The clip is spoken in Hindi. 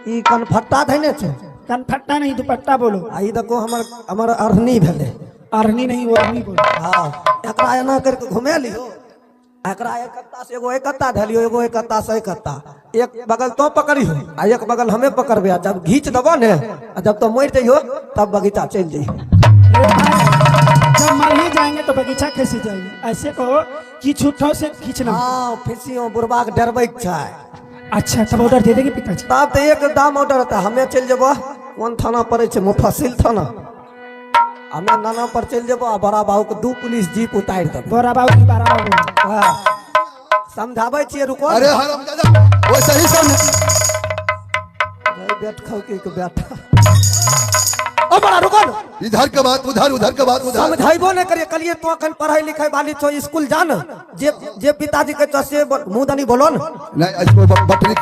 ई कनफट्टा धैने छे। कनफट्टा नहीं दुपट्टा बोलो। आई देखो हमर अरहनी भेले। अरहनी नहीं वो अरहनी बोलो। हां एकरा एना करके घुमे लियो। एकरा एक कत्ता से एगो एक कत्ता धलियो, एगो एक कत्ता से एक कत्ता, एक बगल तो पकड़ियो आ एक बगल हमें पकड़बे। जब घींच दबो ने, जब तो मर जइयो तब बगीचा चल जाई। जब मर ही जाएंगे तो बगीचा कैसे जाएंगे? ऐसे कहो कि छुट्टों से खींचना। हां फिसियो बुरबाक डरबै छै। अच्छा तब ऑर्डर दे देंगे पिताजी। तब तो एक दाम ऑर्डर होता। हमें चल जेबो कौन थाना पड़े छे, मुफस्सिल थाना। हमें नाना पर चल जेबो आ बड़ा बाबू के 2 पुलिस जीप उतार देबो। बड़ा बाबू की बड़ा बाबू समझाबै छियै रुको। अरे हरामजादा वो सही समझ। बैठ खाओ के बेटा ओ बड़ा रुको। इधर के बात उधर, उधर के बात उधर। समझाइबो नहीं करिए। कलिए तो अखन पढ़ाई लिखाई वाली छो, स्कूल जान। जे पिताजी के तो से मुंह दनी बोलो न। नहीं इसको बटनी